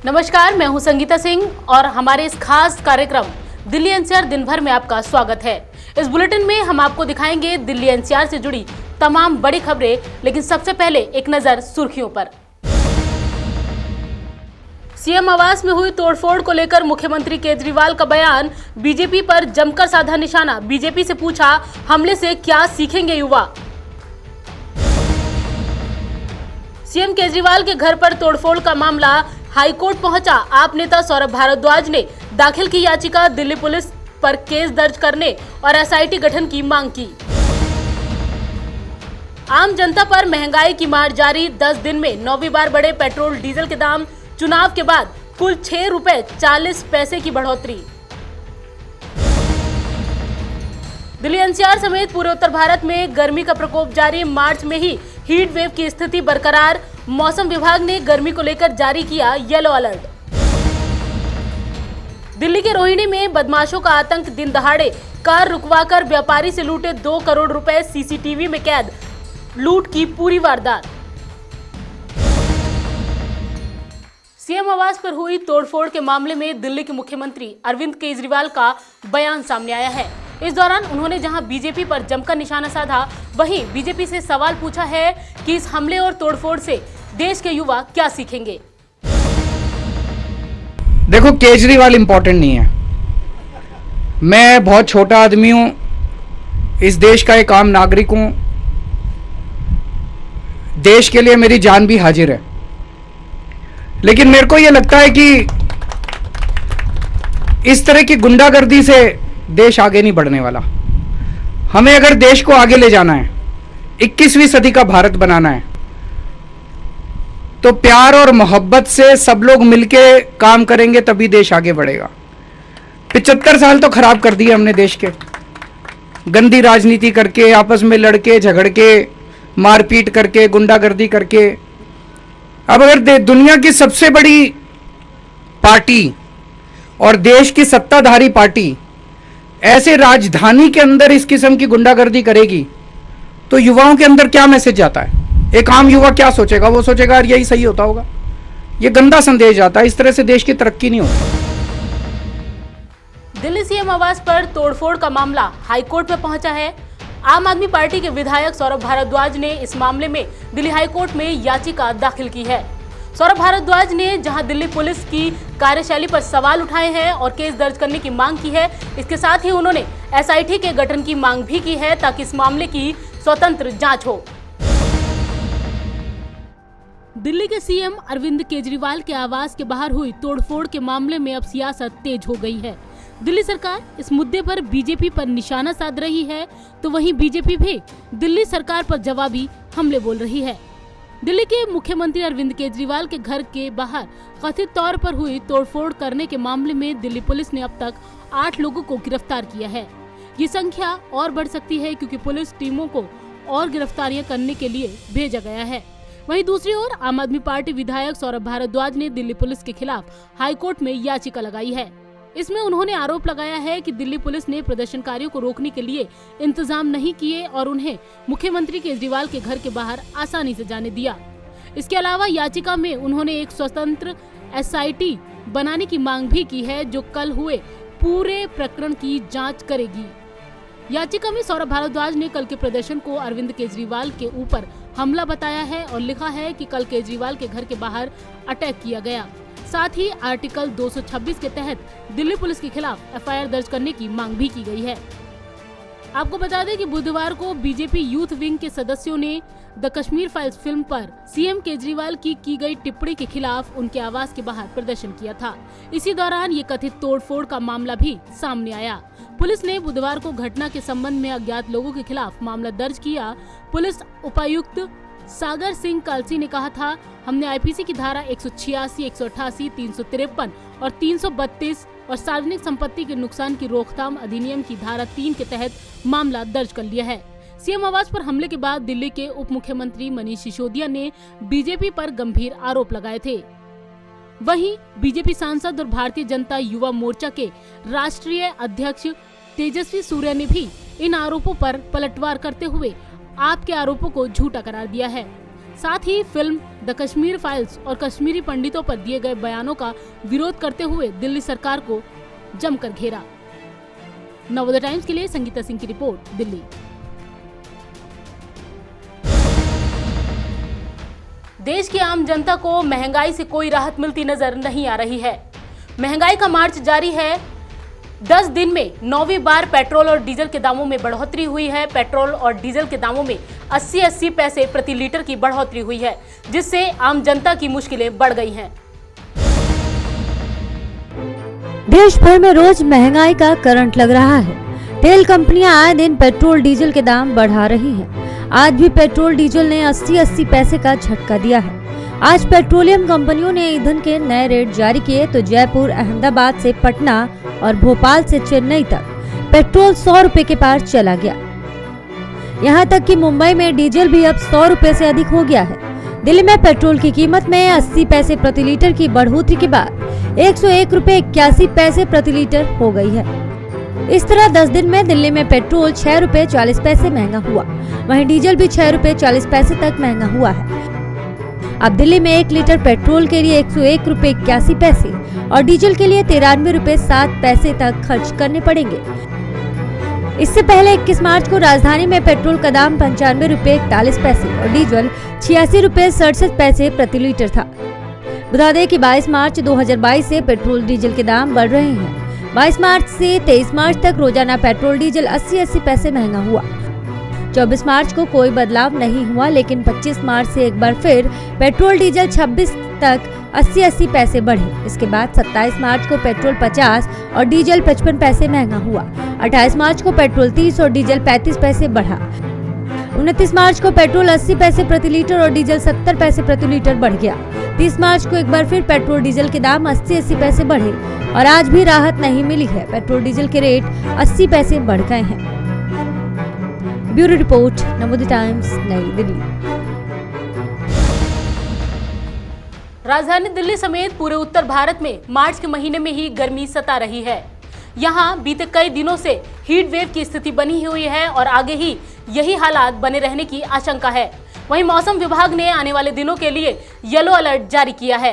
नमस्कार, मैं हूं संगीता सिंह और हमारे इस खास कार्यक्रम दिल्ली एनसीआर दिन भर में आपका स्वागत है। इस बुलेटिन में हम आपको दिखाएंगे दिल्ली एनसीआर से जुड़ी तमाम बड़ी खबरें, लेकिन सबसे पहले एक नजर सुर्खियों पर। सीएम आवास में हुई तोड़फोड़ को लेकर मुख्यमंत्री केजरीवाल का बयान, बीजेपी पर जमकर साधा निशाना। बीजेपी से पूछा, हमले से क्या सीखेंगे युवा। सीएम केजरीवाल के घर पर तोड़फोड़ का मामला हाईकोर्ट पहुंचा। आप नेता सौरभ भारद्वाज ने दाखिल की याचिका, दिल्ली पुलिस पर केस दर्ज करने और एसआईटी गठन की मांग की। आम जनता पर महंगाई की मार जारी, 10 दिन में 9वीं बार बढ़े पेट्रोल डीजल के दाम। चुनाव के बाद कुल 6 रुपए 40 पैसे की बढ़ोतरी। दिल्ली एनसीआर समेत पूरे उत्तर भारत में गर्मी का प्रकोप जारी, मार्च में ही हीट वेव की स्थिति बरकरार। मौसम विभाग ने गर्मी को लेकर जारी किया येलो अलर्ट। दिल्ली के रोहिणी में बदमाशों का आतंक, दिन दहाड़े कार रुकवाकर व्यापारी से लूटे 2 करोड़ रुपए, सीसीटीवी में कैद लूट की पूरी वारदात। सीएम आवास पर हुई तोड़फोड़ के मामले में दिल्ली के मुख्यमंत्री अरविंद केजरीवाल का बयान सामने आया है। इस दौरान उन्होंने जहां बीजेपी पर जमकर निशाना साधा, वहीं बीजेपी से सवाल पूछा है कि इस हमले और तोड़फोड़ से देश के युवा क्या सीखेंगे। देखो, केजरीवाल इंपॉर्टेंट नहीं है। मैं बहुत छोटा आदमी हूं, इस देश का एक आम नागरिक हूं। देश के लिए मेरी जान भी हाजिर है, लेकिन मेरे को यह लगता है कि इस तरह की गुंडागर्दी से देश आगे नहीं बढ़ने वाला। हमें अगर देश को आगे ले जाना है, 21वीं सदी का भारत बनाना है, तो प्यार और मोहब्बत से सब लोग मिलके काम करेंगे, तभी देश आगे बढ़ेगा। 75 साल तो खराब कर दिए हमने देश के, गंदी राजनीति करके, आपस में लड़के झगड़ के, मारपीट करके, गुंडागर्दी करके। अब अगर दुनिया की सबसे बड़ी पार्टी और देश की सत्ताधारी पार्टी ऐसे राजधानी के अंदर इस किस्म की गुंडागर्दी करेगी, तो युवाओं के अंदर क्या मैसेज जाता है? एक आम युवा क्या सोचेगा? वो सोचेगा यार यही सही होता होगा। ये गंदा संदेश जाता है। इस तरह से देश की तरक्की नहीं होती। दिल्ली सीएम आवास पर तोड़फोड़ का मामला हाईकोर्ट में पहुंचा है। आम आदमी पार्टी के विधायक सौरभ भारद्वाज ने इस मामले में दिल्ली हाईकोर्ट में याचिका दाखिल की है। सौरभ भारद्वाज ने जहां दिल्ली पुलिस की कार्यशैली पर सवाल उठाए हैं और केस दर्ज करने की मांग की है, इसके साथ ही उन्होंने एसआईटी के गठन की मांग भी की है ताकि इस मामले की स्वतंत्र जांच हो। दिल्ली के सीएम अरविंद केजरीवाल के आवास के बाहर हुई तोड़फोड़ के मामले में अब सियासत तेज हो गई है। दिल्ली सरकार इस मुद्दे पर बीजेपी पर निशाना साध रही है, तो वहीं बीजेपी भी दिल्ली सरकार पर जवाबी हमले बोल रही है। दिल्ली के मुख्यमंत्री अरविंद केजरीवाल के घर के बाहर कथित तौर पर हुई तोड़फोड़ करने के मामले में दिल्ली पुलिस ने अब तक 8 लोगों को गिरफ्तार किया है। ये संख्या और बढ़ सकती है क्योंकि पुलिस टीमों को और गिरफ्तारियां करने के लिए भेजा गया है। वहीं दूसरी ओर आम आदमी पार्टी विधायक सौरभ भारद्वाज ने दिल्ली पुलिस के खिलाफ हाईकोर्ट में याचिका लगाई है। इसमें उन्होंने आरोप लगाया है कि दिल्ली पुलिस ने प्रदर्शनकारियों को रोकने के लिए इंतजाम नहीं किए और उन्हें मुख्यमंत्री केजरीवाल के घर के बाहर आसानी से जाने दिया। इसके अलावा याचिका में उन्होंने एक स्वतंत्र एसआईटी बनाने की मांग भी की है, जो कल हुए पूरे प्रकरण की जांच करेगी। याचिका में सौरभ भारद्वाज ने कल के प्रदर्शन को अरविंद केजरीवाल के ऊपर हमला बताया है और लिखा है कि कल केजरीवाल के घर के बाहर अटैक किया गया। साथ ही आर्टिकल 226 के तहत दिल्ली पुलिस के खिलाफ एफआईआर दर्ज करने की मांग भी की गई है। आपको बता दें कि बुधवार को बीजेपी यूथ विंग के सदस्यों ने द कश्मीर फाइल्स फिल्म पर सीएम केजरीवाल की गई टिप्पणी के खिलाफ उनके आवास के बाहर प्रदर्शन किया था। इसी दौरान ये कथित तोड़फोड़ का मामला भी सामने आया। पुलिस ने बुधवार को घटना के संबंध में अज्ञात लोगों के खिलाफ मामला दर्ज किया। पुलिस उपायुक्त सागर सिंह कलसी ने कहा था, हमने आईपीसी की धारा 186, 188, 353 और 332 और सार्वजनिक संपत्ति के नुकसान की रोकथाम अधिनियम की धारा 3 के तहत मामला दर्ज कर लिया है। सीएम आवास पर हमले के बाद दिल्ली के उप मुख्यमंत्री मनीष सिसोदिया ने बीजेपी पर गंभीर आरोप लगाए थे। वहीं बीजेपी सांसद और भारतीय जनता युवा मोर्चा के राष्ट्रीय अध्यक्ष तेजस्वी सूर्या ने भी इन आरोपों पर पलटवार करते हुए आपके आरोपों को झूठा करार दिया है। साथ ही फिल्म द कश्मीर फाइल्स और कश्मीरी पंडितों पर दिए गए बयानों का विरोध करते हुए दिल्ली सरकार को जमकर घेरा। नवोदय टाइम्स के लिए संगीता सिंह की रिपोर्ट, दिल्ली। देश की आम जनता को महंगाई से कोई राहत मिलती नजर नहीं आ रही है। महंगाई का मार्च जारी है। 10 दिन में 9वीं बार पेट्रोल और डीजल के दामों में बढ़ोतरी हुई है। पेट्रोल और डीजल के दामों में 80-80 पैसे प्रति लीटर की बढ़ोतरी हुई है, जिससे आम जनता की मुश्किलें बढ़ गई हैं। देश भर में रोज महंगाई का करंट लग रहा है। तेल कंपनियां आए दिन पेट्रोल डीजल के दाम बढ़ा रही हैं। आज भी पेट्रोल डीजल ने 80-80 पैसे का झटका दिया है। आज पेट्रोलियम कंपनियों ने ईंधन के नए रेट जारी किए तो जयपुर, अहमदाबाद से पटना और भोपाल से चेन्नई तक पेट्रोल 100 रुपए के पार चला गया। यहाँ तक कि मुंबई में डीजल भी अब 100 रुपए से अधिक हो गया है। दिल्ली में पेट्रोल की कीमत में 80 पैसे प्रति लीटर की बढ़ोतरी के बाद 101 रुपए 81 पैसे प्रति लीटर हो गई है। इस तरह 10 दिन में दिल्ली में पेट्रोल 6 रुपए 40 पैसे महंगा हुआ, वहीं डीजल भी 6 रुपए 40 पैसे तक महंगा हुआ है। अब दिल्ली में 1 लीटर पेट्रोल के लिए 101 रुपए 81 पैसे और डीजल के लिए 93 रुपए 7 पैसे तक खर्च करने पड़ेंगे। इससे पहले 21 मार्च को राजधानी में पेट्रोल का दाम 95 रुपए 41 पैसे और डीजल 86 रुपए 67 पैसे प्रति लीटर था। बता दें कि 22 मार्च 2022 से पेट्रोल डीजल के दाम बढ़ रहे हैं। 22 मार्च से 23 मार्च तक रोजाना पेट्रोल डीजल 80-80 पैसे महंगा हुआ। 24 मार्च को कोई बदलाव नहीं हुआ, लेकिन 25 मार्च से एक बार फिर पेट्रोल डीजल 26 तक 80-80 पैसे बढ़े। इसके बाद 27 मार्च को पेट्रोल 50 और डीजल 55 पैसे महंगा हुआ। 28 मार्च को पेट्रोल 30 और डीजल 35 पैसे बढ़ा। 29 मार्च को पेट्रोल 80 पैसे प्रति लीटर और डीजल 70 पैसे प्रति लीटर बढ़ गया। 30 मार्च को एक बार फिर पेट्रोल डीजल के दाम 80-80 पैसे बढ़े और आज भी राहत नहीं मिली है। पेट्रोल डीजल के रेट 80 पैसे बढ़ गए हैं। ब्यूरो रिपोर्ट, नवोदय टाइम्स, नई दिल्ली। राजधानी दिल्ली समेत पूरे उत्तर भारत में मार्च के महीने में ही गर्मी सता रही है। यहाँ बीते कई दिनों से हीट वेव की स्थिति बनी हुई है और आगे ही यही हालात बने रहने की आशंका है। वहीं मौसम विभाग ने आने वाले दिनों के लिए येलो अलर्ट जारी किया है।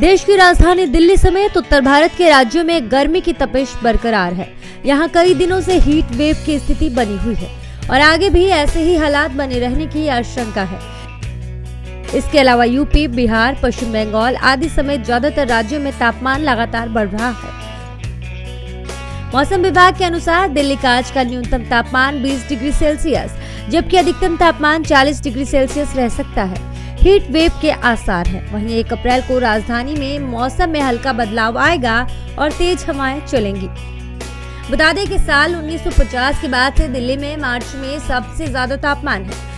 देश की राजधानी दिल्ली समेत उत्तर भारत के राज्यों में गर्मी की तपिश बरकरार है। यहाँ कई दिनों से हीट वेव की स्थिति बनी हुई है और आगे भी ऐसे ही हालात बने रहने की आशंका है। इसके अलावा यूपी, बिहार, पश्चिम बंगाल आदि समेत ज्यादातर राज्यों में तापमान लगातार बढ़ रहा है। मौसम विभाग के अनुसार दिल्ली का आज का न्यूनतम तापमान 20 डिग्री सेल्सियस जबकि अधिकतम तापमान 40 डिग्री सेल्सियस रह सकता है। हीट वेव के आसार हैं। वहीं 1 अप्रैल को राजधानी में मौसम में हल्का बदलाव आएगा और तेज हवाएं चलेंगी। बता दें कि साल 1950 के बाद से दिल्ली में मार्च में सबसे ज्यादा तापमान है।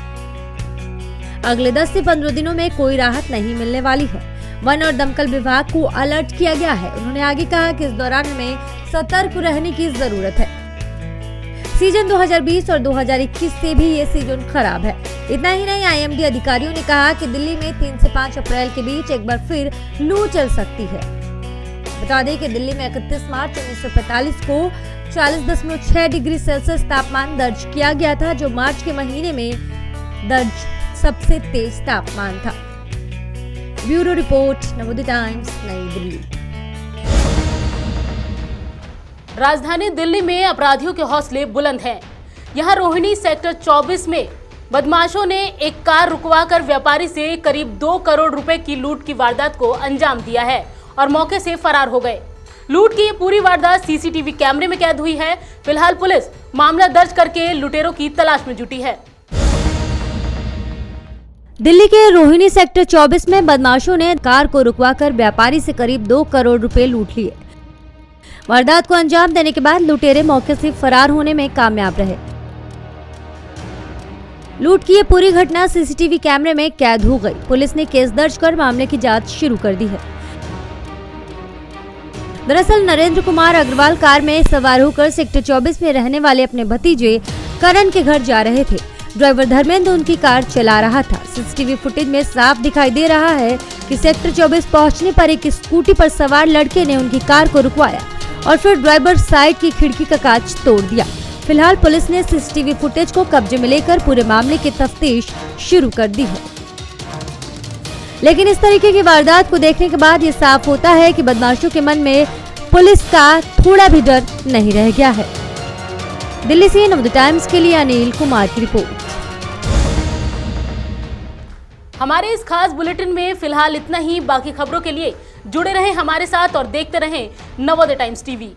अगले 10 से 15 दिनों में कोई राहत नहीं मिलने वाली है। वन और दमकल विभाग को अलर्ट किया गया है। उन्होंने आगे कहा कि इस दौरान हमें सतर्क रहने की जरूरत है। सीजन 2020 और 2021 से भी ये सीजन खराब है। इतना ही नहीं, आईएमडी अधिकारियों ने कहा कि दिल्ली में 3 से 5 अप्रैल के बीच एक बार फिर लू चल सकती है। बता दें कि दिल्ली में 31 मार्च 1945 को 40.6 डिग्री सेल्सियस तापमान दर्ज किया गया था, जो मार्च के महीने में दर्ज सबसे तेज तापमान था। ब्यूरो रिपोर्ट, नवोदय टाइम्स, नई दिल्ली। राजधानी दिल्ली में अपराधियों के हौसले बुलंद हैं। यहां रोहिणी सेक्टर 24 में बदमाशों ने एक कार रुकवाकर व्यापारी से करीब 2 करोड़ रुपए की लूट की वारदात को अंजाम दिया है और मौके से फरार हो गए। लूट की ये पूरी वारदात सीसीटीवी कैमरे में कैद हुई है। फिलहाल पुलिस मामला दर्ज करके लुटेरों की तलाश में जुटी है। दिल्ली के रोहिणी सेक्टर 24 में बदमाशों ने कार को रुकवाकर व्यापारी से करीब 2 करोड़ रुपए लूट लिए। वारदात को अंजाम देने के बाद लुटेरे मौके से फरार होने में कामयाब रहे। लूट की ये पूरी घटना सीसीटीवी कैमरे में कैद हो गई। पुलिस ने केस दर्ज कर मामले की जांच शुरू कर दी है। दरअसल नरेंद्र कुमार अग्रवाल कार में सवार होकर सेक्टर 24 में रहने वाले अपने भतीजे करण के घर जा रहे थे। ड्राइवर धर्मेंद्र उनकी कार चला रहा था। सीसीटीवी फुटेज में साफ दिखाई दे रहा है कि सेक्टर 24 पहुंचने पर एक स्कूटी पर सवार लड़के ने उनकी कार को रुकवाया और फिर ड्राइवर साइड की खिड़की का कांच तोड़ दिया। फिलहाल पुलिस ने सीसीटीवी फुटेज को कब्जे में लेकर पूरे मामले की तफ्तीश शुरू कर दी है। लेकिन इस तरीके की वारदात को देखने के बाद ये साफ होता है कि बदमाशों के मन में पुलिस का थोड़ा भी डर नहीं रह गया है। दिल्ली से नवोदय टाइम्स के लिए अनिल कुमार की रिपोर्ट। हमारे इस खास बुलेटिन में फिलहाल इतना ही। बाकी खबरों के लिए जुड़े रहें हमारे साथ और देखते रहें नवोदय टाइम्स टीवी।